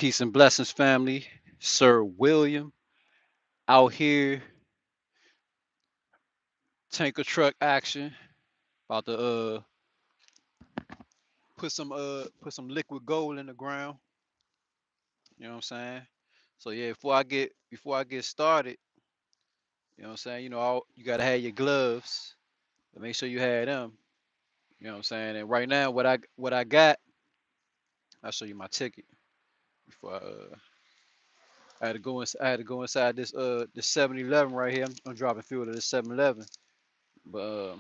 Peace and blessings, family. Sir William out here, tanker truck action. About to put some liquid gold in the ground. You know what I'm saying? So yeah, before I get started, you know what I'm saying. You gotta have your gloves. But make sure you have them. You know what I'm saying. And right now, what I got, I'll show you my ticket. Before I had to go inside this 7-Eleven right here. I'm dropping fuel to this 7-Eleven. But uh,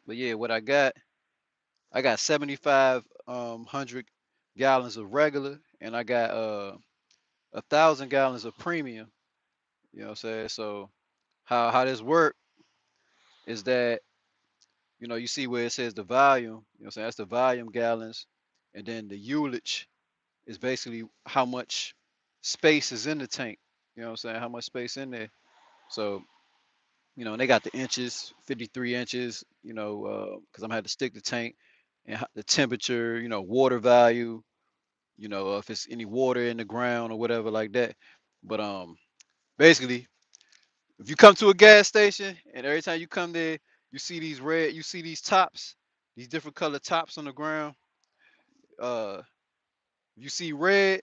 but yeah, what I got 75 hundred gallons of regular, and I got 1,000 gallons of premium. You know what I'm saying? So how this work is that you see where it says the volume. You know what I'm saying? That's the volume gallons, and then the ullage is basically how much space is in the tank. You know what I'm saying? How much space in there. So and they got the inches, 53 inches. Because I'm had to stick the tank and the temperature. Water value. If it's any water in the ground or whatever like that. But basically, if you come to a gas station and every time you come there, you see these tops, these different color tops on the ground. Uh, you see red,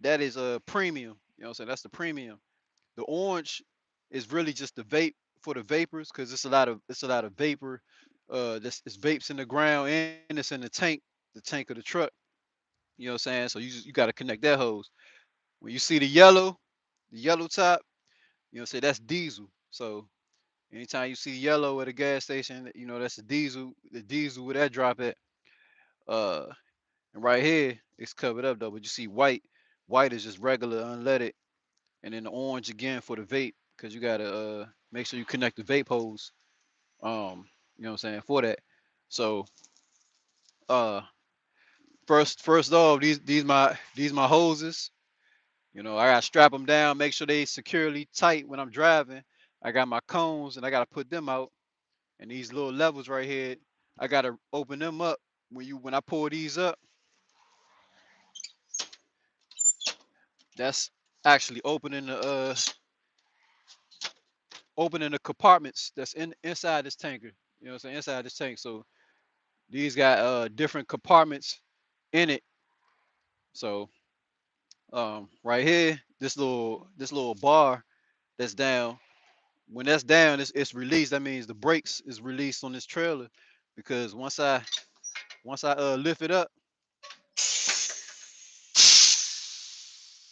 that is a premium. You know what I'm saying? That's the premium. The orange is really just the vape for the vapors, because it's a lot of vapor. This it's vapes in the ground and it's in the tank of the truck. You know what I'm saying? So you got to connect that hose. When you see the yellow top, say that's diesel. So anytime you see yellow at a gas station, that's the diesel. The diesel where that drop at. Uh, and right here it's covered up though, but you see white. White is just regular unleaded, and then the orange again for the vape, because you gotta make sure you connect the vape hose. You know what I'm saying, for that. So uh, first off, these my hoses. I gotta strap them down, make sure they securely tight when I'm driving. I got my cones and I gotta put them out. And these little levels right here, I gotta open them up. When I pull these up, that's actually opening the compartments that's inside this tanker. You know what I'm saying? Inside this tank. So these got different compartments in it. So right here, this little bar that's down. When that's down, it's released. That means the brakes is released on this trailer, because once I lift it up,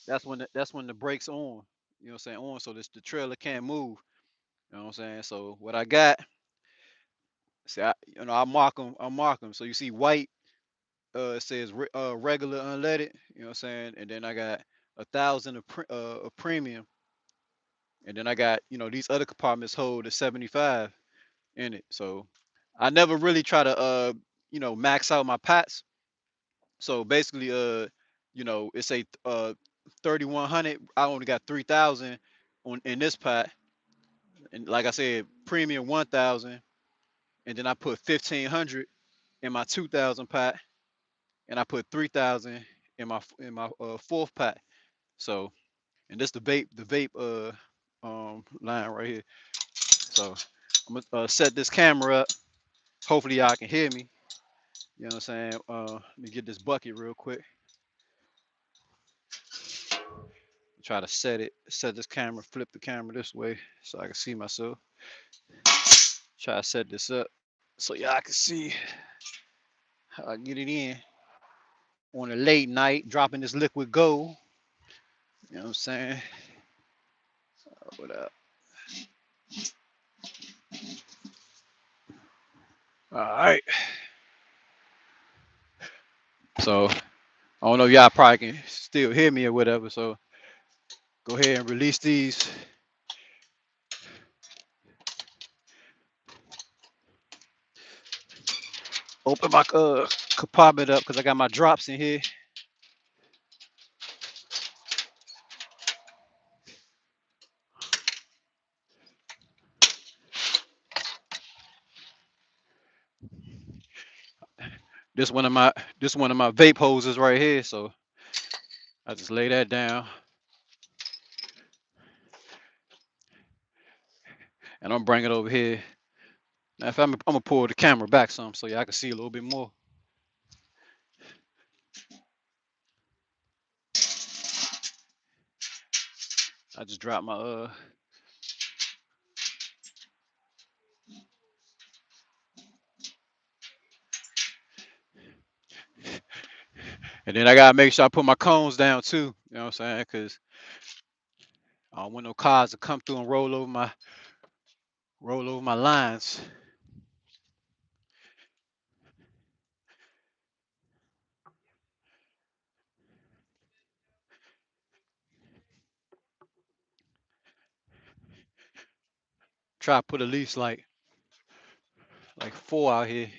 that's when the brakes on. You know what I'm saying? On, so the trailer can't move. You know what I'm saying? So what I got, see, I mark them. So you see white, it says regular unleaded. You know what I'm saying? And then I got 1,000 of premium, and then I got these other compartments hold a 75 in it. So I never really try to max out my pats. So basically, it's a 3,100. I only got 3,000 on in this pot, and like I said, premium 1,000, and then I put 1,500 in my 2,000 pot, and I put 3,000 in my fourth pot. So, and this the vape line right here. So I'm gonna set this camera up. Hopefully y'all can hear me. You know what I'm saying? Let me get this bucket real quick. Try to set this camera, flip the camera this way so I can see myself. Try to set this up so y'all can see how I get it in on a late night, dropping this liquid gold. You know what I'm saying? What up? All right. So I don't know if y'all probably can still hear me or whatever. So go ahead and release these. Open my compartment up because I got my drops in here. This one of my this one of my vape hoses right here. So I just lay that down, and I'm bring it over here. Now, if I'm gonna pull the camera back some so y'all can see a little bit more. I just dropped my and then I gotta make sure I put my cones down too. You know what I'm saying? Cause I don't want no cars to come through and roll over my lines. Try to put at least like 4 out here.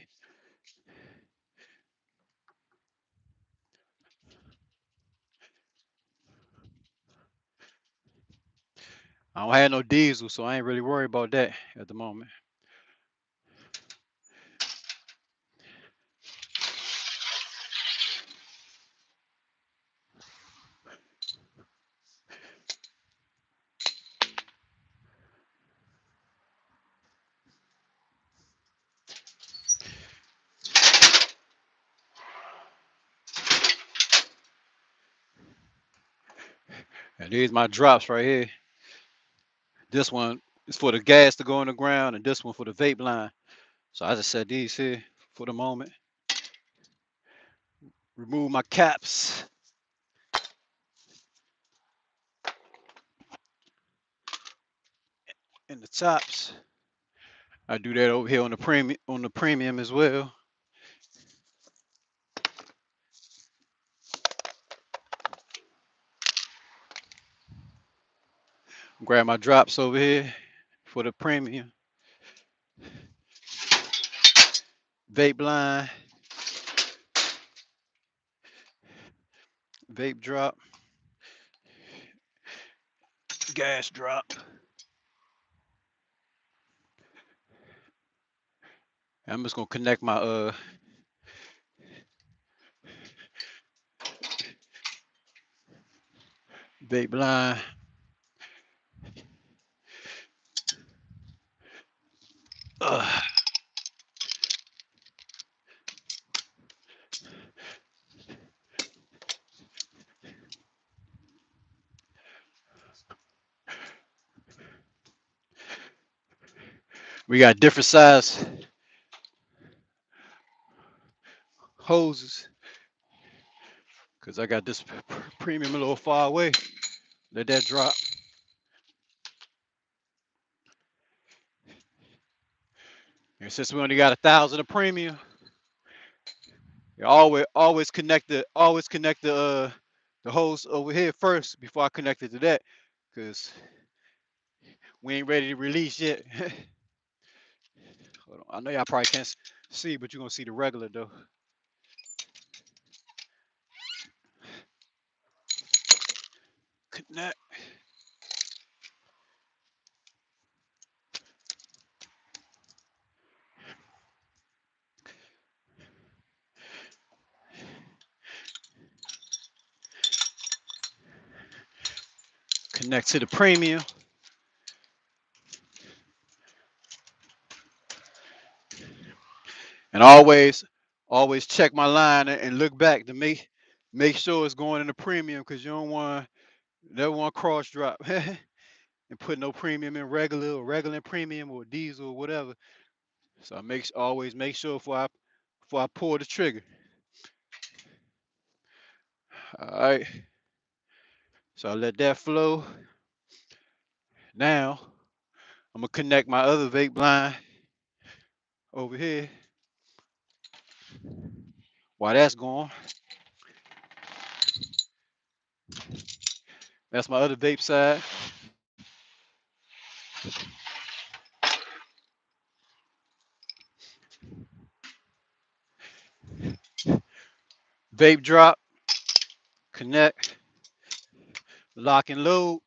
I don't have no diesel, so I ain't really worried about that at the moment. And these my drops right here. This one is for the gas to go in the ground, and this one for the vape line. So I just set these here for the moment. Remove my caps and the tops. I do that over here on the premium as well. Grab my drops over here for the premium. Vape line, vape drop, gas drop. I'm just gonna connect my vape line. Uh, we got different size hoses because I got this premium a little far away. Let that drop. And since we only got 1,000 of premium, you always connect the hose over here first before I connect it to that, because we ain't ready to release yet. Hold on. I know y'all probably can't see, but you're gonna see the regular though. Connect, connect to the premium, and always check my line and look back to make sure it's going in the premium, because you don't want never want cross drop and put no premium in regular or regular premium or diesel or whatever. So I always make sure before I pull the trigger. All right. So I let that flow. Now I'm gonna connect my other vape line over here. While that's going, that's my other vape side. Vape drop, connect, lock and load.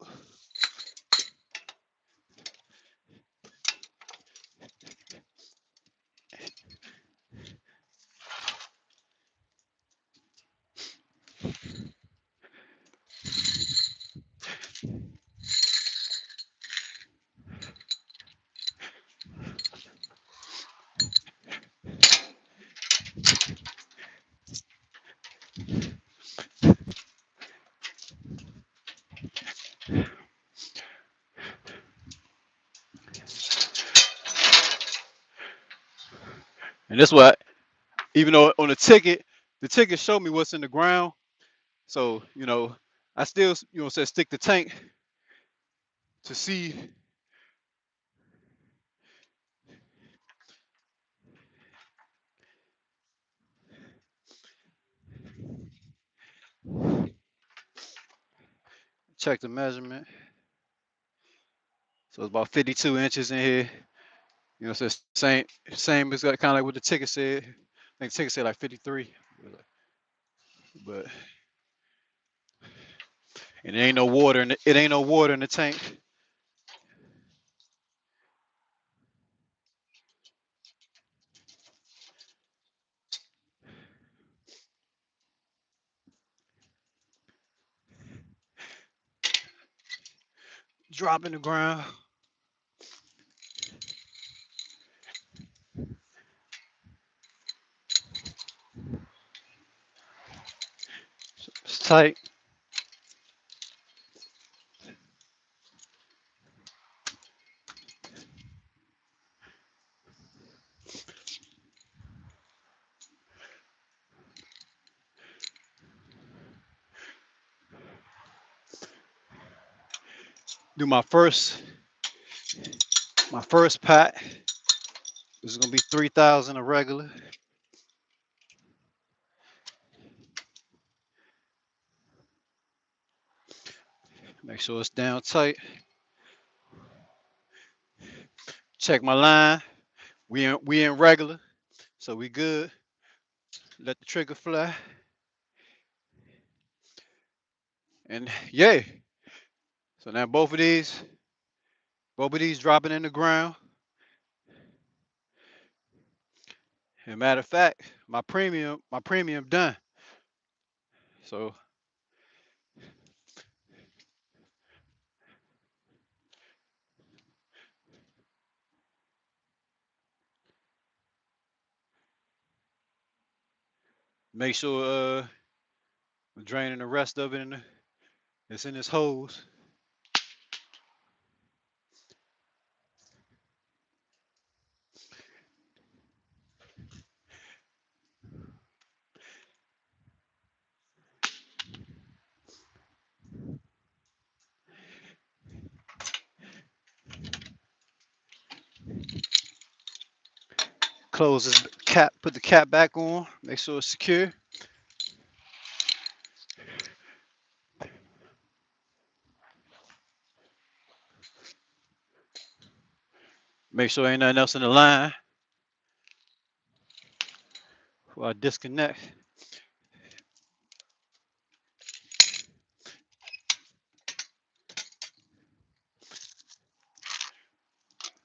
And that's what, even though on the ticket showed me what's in the ground. So, I still, said stick the tank to see, check the measurement. So it's about 52 inches in here. So it's same as kind of like what the ticket said. I think the ticket said like 53, but and it ain't no water in it ain't no water in the tank. Drop in the ground. It's tight. Do my first pat. This is gonna be 3,000 a regular. Make sure it's down tight. Check my line. We in regular, so we good. Let the trigger fly, and yay. So now both of these dropping in the ground. And matter of fact, my premium done. So make sure we're draining the rest of it it's in this hose. Close this cap, put the cap back on, make sure it's secure. Make sure ain't nothing else in the line before I disconnect.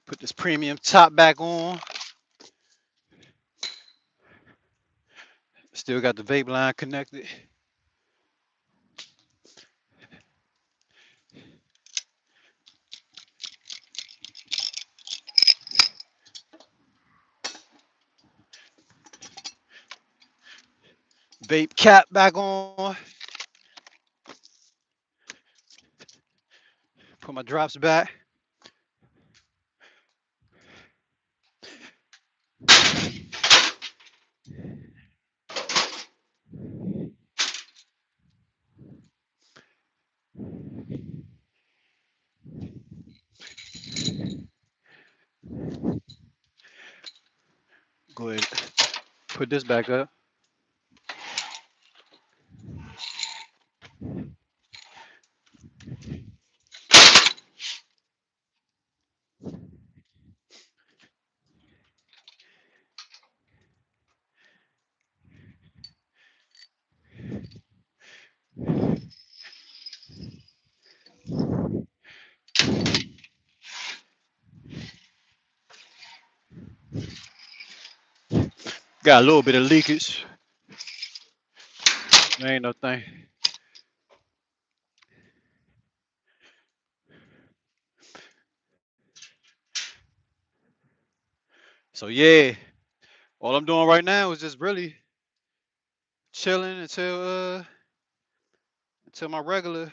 Put this premium top back on. Still got the vape line connected. Vape cap back on. Put my drops back. Go ahead. Put this back up. Got a little bit of leakage. There ain't no thing. So yeah, all I'm doing right now is just really chilling until my regular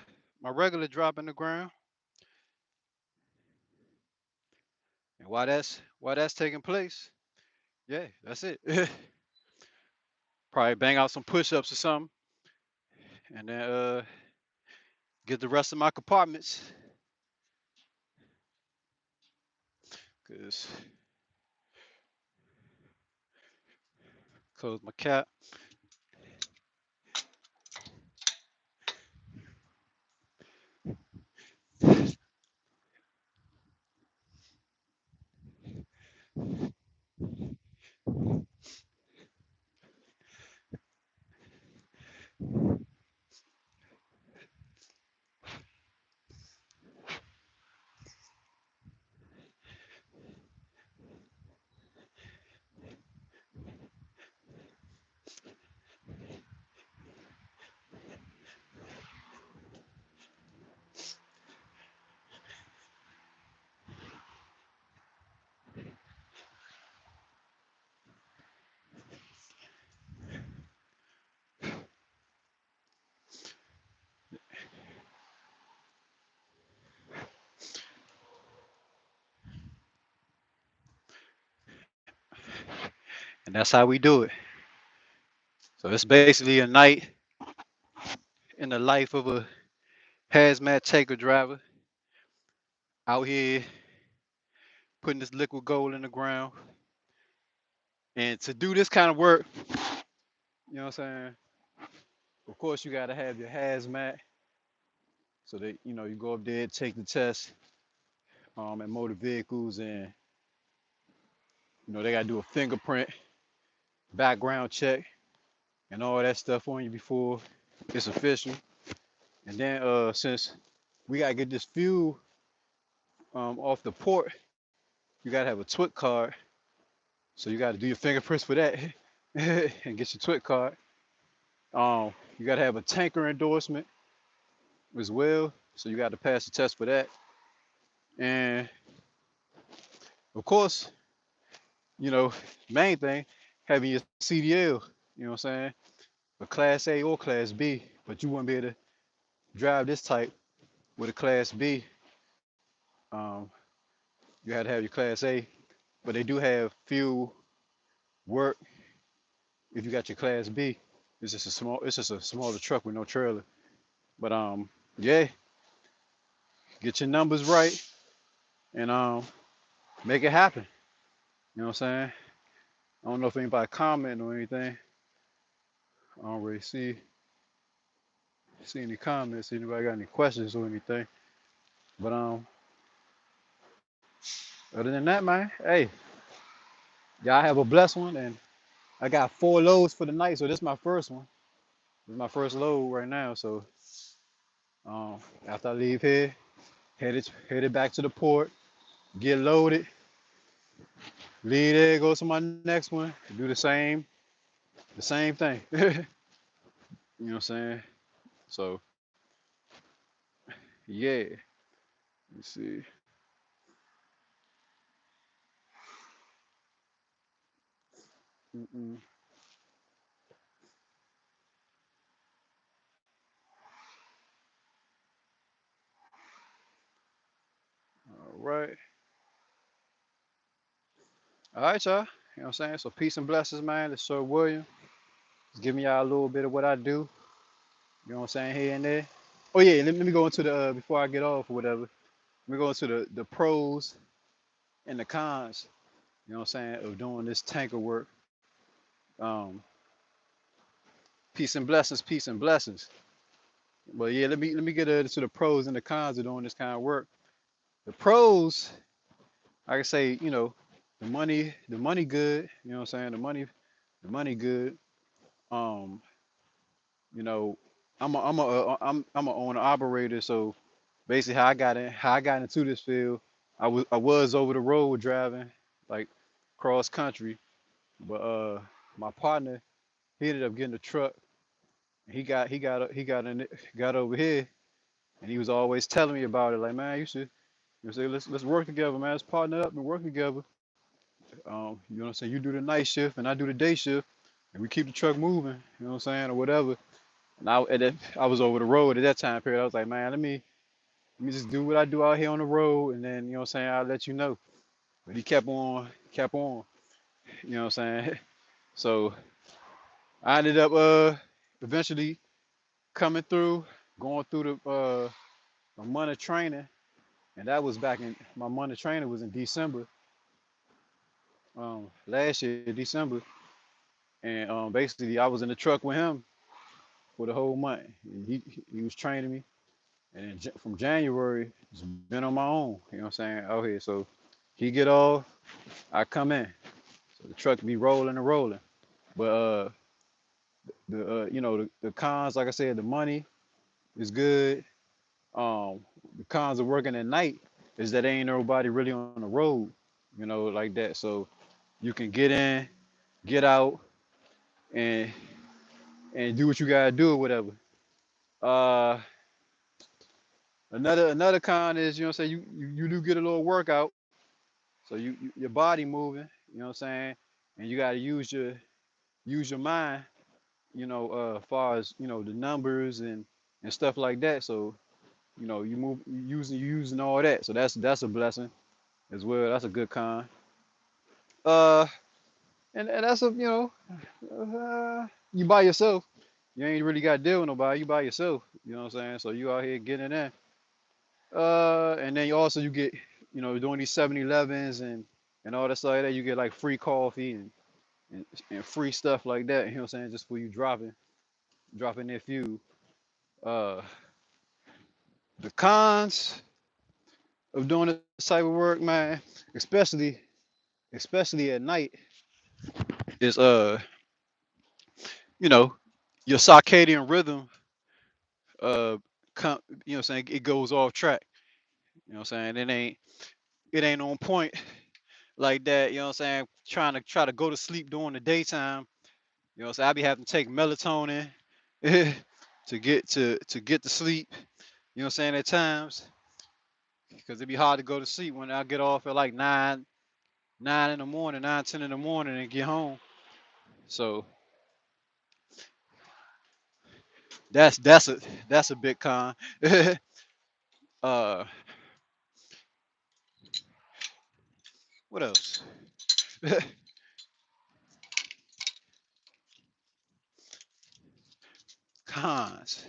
drop in the ground. And while that's taking place, yeah, that's it. Probably bang out some push-ups or something, and then get the rest of my compartments. Cause close my cap. And that's how we do it. So it's basically a night in the life of a hazmat tanker driver out here putting this liquid gold in the ground. And to do this kind of work, you know what I'm saying? Of course, you got to have your hazmat so that you go up there, take the test at motor vehicles, and they got to do a fingerprint, background check, and all that stuff on you before it's official. And then since we got to get this fuel off the port, you got to have a TWIC card. So you got to do your fingerprints for that and get your TWIC card. You got to have a tanker endorsement as well. So you got to pass the test for that. And of course, you know, main thing, having your CDL, you know what I'm saying? A class A or class B, but you wouldn't be able to drive this type with a class B. Um, you had to have your class A, but they do have fuel work if you got your class B. It's just a smaller truck with no trailer. But yeah, get your numbers right and make it happen. You know what I'm saying? I don't know if anybody commenting or anything. I don't really see any comments. Anybody got any questions or anything? But other than that, man, hey, y'all have a blessed one. And I got 4 loads for the night, so this is my first one. This is my first load right now. So um, after I leave here, headed back to the port, get loaded, leave there, go to my next one, do the same thing. You know what I'm saying? So yeah, let's see. Mm-mm. All right. All right, y'all. You know what I'm saying? So peace and blessings, man. It's Sir William. Just giving y'all a little bit of what I do. You know what I'm saying? Here and there. Oh yeah, let me go into the before I get off or whatever. Let me go into the pros and the cons. You know what I'm saying? Of doing this tanker work. Um, peace and blessings, peace and blessings. But yeah, let me get to the pros and the cons of doing this kind of work. The pros, I can say, the money good. You know what I'm saying? The money good. Um, you know, I'm a owner operator, so basically how I got into this field, I was over the road driving, like cross country, but my partner he ended up getting a truck He got over here, and he was always telling me about it. Like, man, you say let's work together, man. Let's partner up and work together. You know what I'm saying? You do the night shift and I do the day shift, and we keep the truck moving. You know what I'm saying, or whatever. I was over the road at that time period. I was like, man, let me just do what I do out here on the road, and then you know what I'm saying. I'll let you know. But he kept on. You know what I'm saying? So I ended up eventually coming through, going through my month of training, and that was back in my month of training was in December, last year, December, and basically I was in the truck with him for the whole month. He was training me, and then from January, it's been on my own. You know what I'm saying? Out here, so he get off, I come in, so the truck be rolling and rolling. But the cons, like I said, the money is good. The cons of working at night is that ain't nobody really on the road, like that. So you can get in, get out, and do what you gotta do or whatever. Uh, another con is you know what I'm saying you do get a little workout, so your body moving. You know what I'm saying, and you gotta use your mind. Far as the numbers and stuff like that. So you using all that. So that's a blessing as well. That's a good con. Uh, and that's you by yourself. You ain't really got to deal with nobody. You by yourself. You know what I'm saying? So you out here getting it in. And then you get, doing these 7-Elevens and all that stuff like that. You get like free coffee and free stuff like that. You know what I'm saying? Just for you dropping their fuel. Uh, the cons of doing this type of work, man, especially especially at night, is you know, your circadian rhythm uh you know what I'm saying, it goes off track. You know what I'm saying? It ain't on point like that, you know what I'm saying? Try to go to sleep during the daytime. You know what I'm saying? I be having to take melatonin to get to sleep, you know what I'm saying, at times. Because it'd be hard to go to sleep when I get off at like 9 in the morning, 9, 10 in the morning and get home. So that's a big con. uh what else? Cons.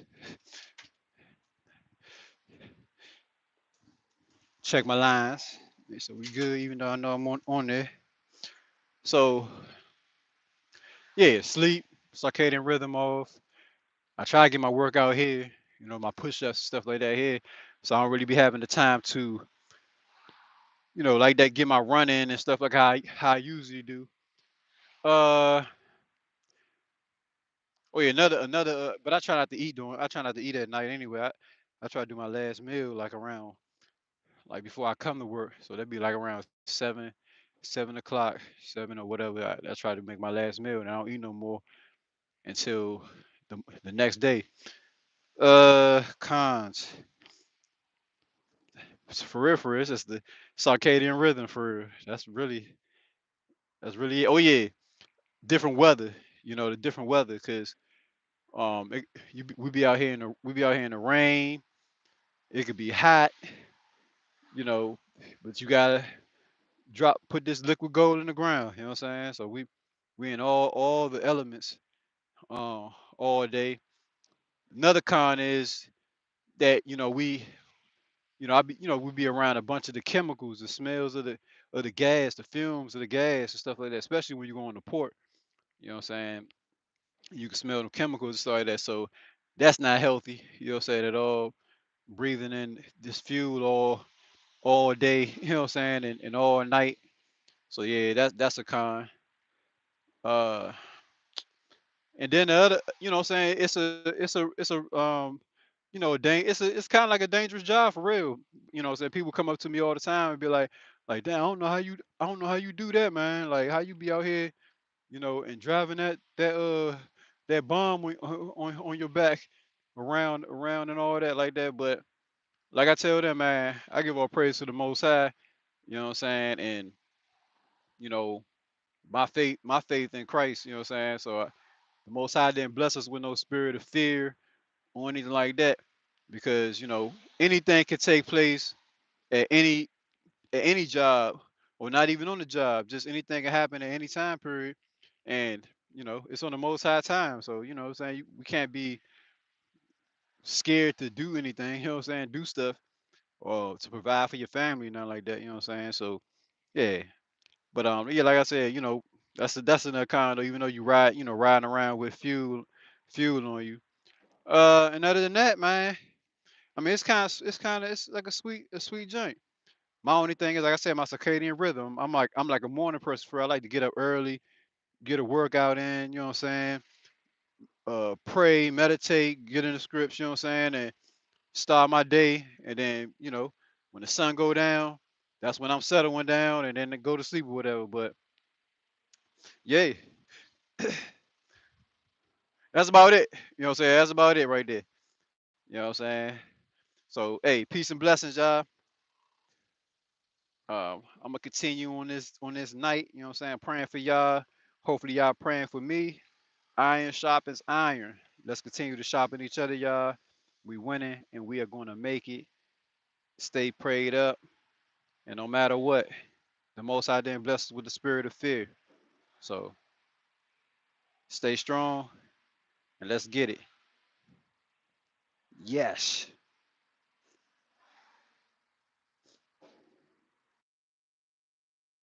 Check my lines. Yeah, so we good, even though I know I'm on there. So yeah, sleep, circadian rhythm off. I try to get my workout here, my push-ups, stuff like that here. So I don't really be having the time to, like that, get my run in and stuff like how I usually do. Uh oh yeah, another but I try not to eat at night anyway. I try to do my last meal like around, like before I come to work. So that'd be like around 7 o'clock, 7 or whatever. I try to make my last meal, and I don't eat no more until the next day. Cons. For real, it's just the circadian rhythm for real. That's really it. Oh yeah, different weather. The different weather, cause we be out here in the rain. It could be hot, you know, but you gotta put this liquid gold in the ground. You know what I'm saying? So we in all the elements uh, all day. Another con is that we be around a bunch of the chemicals, the smells of the gas, the fumes of the gas and stuff like that. Especially when you go on the port. You know what I'm saying? You can smell the chemicals and stuff like that. So that's not healthy. You know what I'm saying at all. Breathing in this fuel all day. You know what I'm saying, and all night. So yeah, that's a con. Uh, and then the other, what I'm saying, it's kind of like a dangerous job for real. What I'm saying, people come up to me all the time and be like, damn, I don't know how you do that, man. Like how you be out here, and driving that that bomb on your back, around and all that like that. But like I tell them, man, I give all praise to the Most High. You know what I'm saying? And you know, my faith in Christ. You know what I'm saying? So the Most High didn't bless us with no spirit of fear or anything like that, because anything can take place at any job, or not even on the job. Just anything can happen at any time period, and it's on the Most High time. So what I'm saying, we can't be scared to do anything. You know what I'm saying? Do stuff or to provide for your family, nothing like that. You know what I'm saying? So yeah, but yeah, like I said, that's an account. Even though you riding around with fuel on you. And other than that, man, I mean, it's like a sweet joint. My only thing is, like I said, my circadian rhythm. I'm like a morning person. I like to get up early, get a workout in. You know what I'm saying? Pray, meditate, get in the scripts. You know what I'm saying? And start my day. And then when the sun go down, that's when I'm settling down, and then to go to sleep or whatever. But yeah, that's about it. You know what I'm saying? That's about it right there. You know what I'm saying? So hey, peace and blessings, y'all. I'm gonna continue on this night. You know what I'm saying? Praying for y'all. Hopefully y'all praying for me. Iron sharpens iron. Let's continue to sharpen each other, y'all. We winning and we are gonna make it. Stay prayed up, and no matter what, the Most High didn't bless us with the spirit of fear. So stay strong and let's get it. Yes.